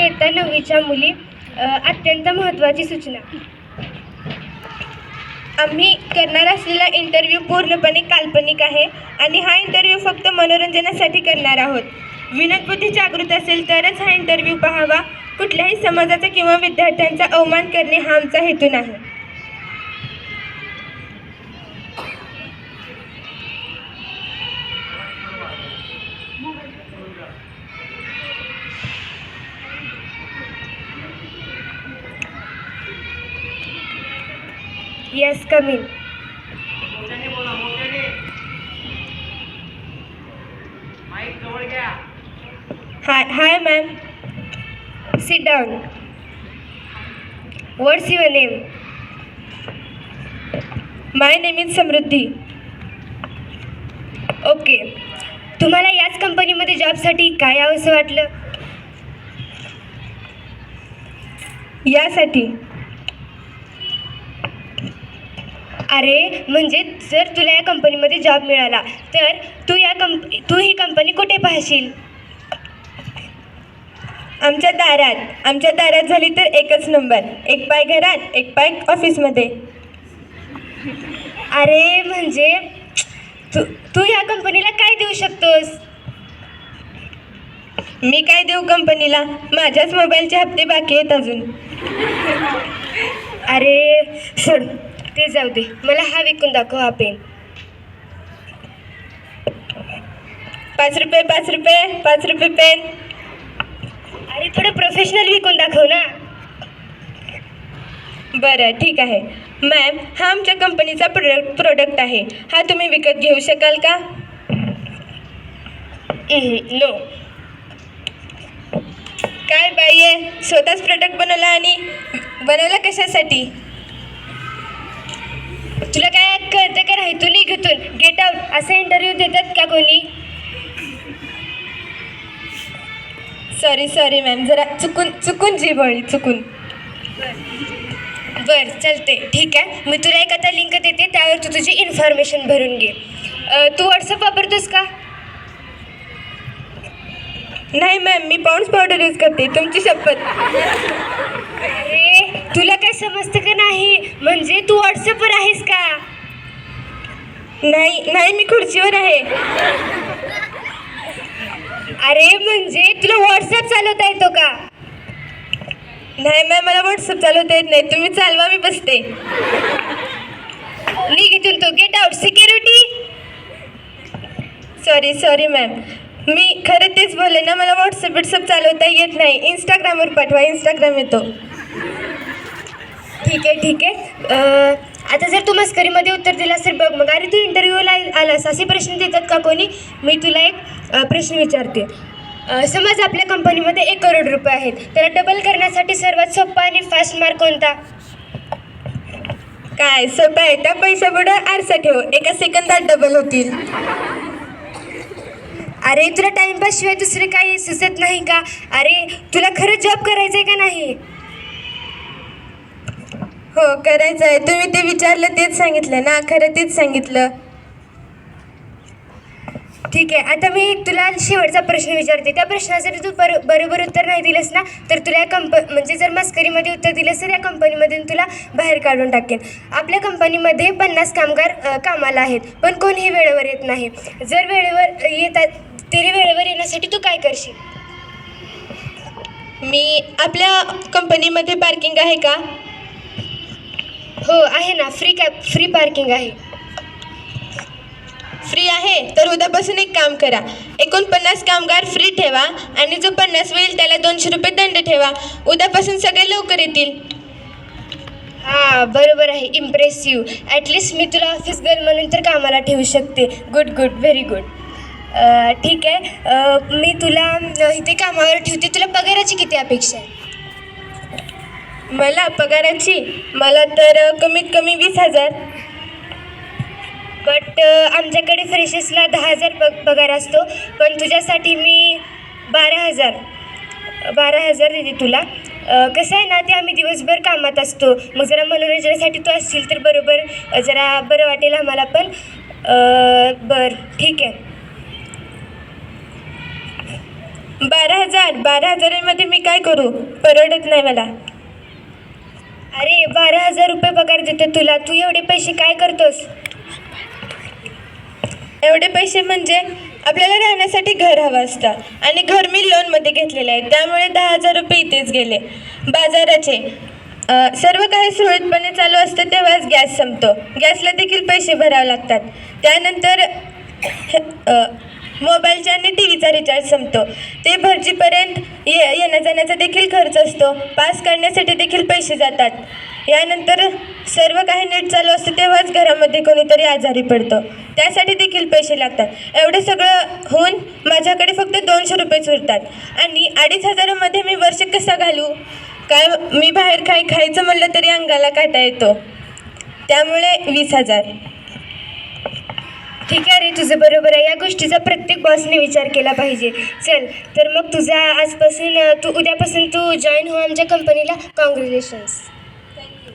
इयत्ता 9वीच्या मुली, अत्यंत महत्त्वाची सूचना. आम्ही करणार असलेला इंटरव्ह्यू पूर्णपणे काल्पनिक आहे आणि हा इंटरव्ह्यू फक्त मनोरंजनासाठी करणार आहोत. विनोदबुद्धी जागृत असेल तरच हा इंटरव्ह्यू पाहावा. कुठल्याही समाजाचा किंवा विद्यार्थ्यांचा अवमान करणे हा आमचा हेतू नाही. Yes, come in. Hi, ma'am. Sit down. What's your name? My name is Samruddhi. Okay. तुम्हाला याच कंपनीमध्ये जॉबसाठी काय यावंसं वाटलं? यासाठी. अरे म्हणजे जर तुला या कंपनीमध्ये जॉब मिळाला तर तू ही कंपनी कुठे पाहशील? आमच्या दारात झाली तर एकच नंबर. एक पाय घरात, एक पाय ऑफिसमध्ये. अरे म्हणजे तू या कंपनीला काय देऊ शकतोस? मी काय देऊ कंपनीला? माझ्याच मोबाईलचे हप्ते बाकी आहेत अजून. अरे सोड, ते जाऊ दे. मला हा विकून दाखव, हा पेन. 5 रुपये पेन. अरे थोडं प्रोफेशनल विकून दाखव ना. बरं ठीक आहे. मॅम, हा आमच्या कंपनीचा प्रोडक्ट आहे. हा तुम्ही विकत घेऊ शकाल का? नो. काय बाई आहे, स्वतःच प्रोडक्ट बनवला कशासाठी? तुला काय कळतं का नाही? तू निघतून, गेट आउट. असा इंटरव्ह्यू देतात का कोणी? सॉरी मॅम, जरा चुकून जीभळी चुकून. बरं चलते, ठीक आहे. मी तुला एक आता लिंक देते, त्यावर तू तुझी इन्फॉर्मेशन भरून घे. तू व्हॉट्सअप वापरतोस का? नाही मॅम, मी पाऊंड्स पावडर यूज करते. तुमची शपथ. अरे तुला काय समजतं का नाही? म्हणजे तू व्हॉट्सअपवर आहेस का? नाही मी खुर्चीवर आहे. अरे म्हणजे तुला व्हॉट्सअप चालवता येतो का? नाही मॅम, मला व्हॉट्सअप चालवता येत नाही. तुम्ही चालवा, मी बसते. निघ इथून तू. Get out. Security. Sorry ma'am, मी खरं तेच बोलले ना, मला व्हॉट्सअप चालवता येत नाही. इंस्टाग्रामवर पाठवा, इंस्टाग्राम येतो. ठीक आहे. आता जर तू मस्करीमध्ये उत्तर दिलास तर बघ मग. अरे तू इंटरव्ह्यूला आलास, असे प्रश्न देतात का कोणी? मी तुला एक प्रश्न विचारते. समज आपल्या कंपनीमध्ये 1 करोड रुपये आहेत. त्याला डबल करण्यासाठी सर्वात सोपा आणि फास्ट मार्ग कोणता? काय सोपं आहे? त्या पैशापुढं आरसा ठेव, 1 सेकंदात डबल होतील. अरे तुला टाइमपास शिवाय दुसरे काही सुचत नाही का? अरे तुला खरं जॉब करायचं आहे का नाही? हो करायचं आहे. तुम्ही ते विचारलं तेच सांगितलं ना. खरं तेच सांगितलं. ठीक आहे. आता मी तुला शेवटचा प्रश्न विचारते. त्या प्रश्नाचं जर तू बरोबर उत्तर नाही दिलंस ना तर तुला म्हणजे जर मस्करीमध्ये उत्तर दिलंस तर या कंपनीमधून तुला बाहेर काढून टाकेन. आपल्या कंपनीमध्ये 50 कामगार कामाला आहेत, पण कोणीही वेळेवर येत नाही. जर वेळेवर येतात तरी वेळेवर येण्यासाठी तू काय करशील? मी आपल्या कंपनीमध्ये पार्किंग आहे का? हो आहे ना. फ्री पार्किंग आहे. फ्री आहे तर उद्यापासून एक काम करा. 49 कामगार फ्री ठेवा आणि जो 50 होईल त्याला 200 रुपये दंड ठेवा. उद्यापासून सगळे लवकर येतील. हां बरोबर आहे. इम्प्रेसिव्ह. ॲटलिस्ट मी तुला ऑफिस गर्ल म्हणून तर कामाला ठेवू शकते. Good very good. ठीक आहे. मी तुला इथे कामावर ठेवते. तुला पगाराची किती अपेक्षा आहे? मला तर कमीत कमी 20,000. बट आमच्याकडे फ्रेशर्सला 10,000 पगार असतो, पण तुझ्यासाठी मी 12,000 देते तुला. कसं आहे ना, ते आम्ही दिवसभर कामात असतो. मग जरा मनोरंजनासाठी तू असशील तर जरा बरं वाटेल आम्हाला पण. बरं ठीक आहे. 12,000मध्ये मी काय करू? परवडत नाही मला. अरे 12,000 रुपये पगार देते तुला, तू एवढे पैसे काय करतोस? एवढे पैसे म्हणजे आपल्याला राहण्यासाठी घर हवं असतं आणि घर मी लोनमध्ये घेतलेलं आहे, त्यामुळे 10,000 रुपये इथेच गेले. बाजाराचे सर्व काही सुरळीतपणे चालू असतं तेव्हाच गॅस संपतो. गॅसला देखील पैसे भरावे लागतात. त्यानंतर मोबाईलचा आणि टी व्हीचा रिचार्ज संपतो. ते भरजीपर्यंत येण्या जाण्याचा देखील खर्च असतो. पास करण्यासाठी देखील पैसे जातात. यानंतर सर्व काही नीट चालू असतं तेव्हाच घरामध्ये कोणीतरी आजारी पडतं, त्यासाठी देखील पैसे लागतात. एवढं सगळं होऊन माझ्याकडे फक्त 200 रुपयेच उरतात आणि 2,500मध्ये मी वर्ष कसा घालू? काय मी बाहेर खायचं म्हणलं तरी अंगाला काटा येतो, त्यामुळे 20,000. ठीक आहे रे, तुझं बरोबर आहे. या गोष्टीचा प्रत्येक बॉसने विचार केला पाहिजे. चल तर मग उद्यापासून तू जॉईन हो आमच्या कंपनीला. कॉंग्रॅच्युलेशन्स. थँक्यू.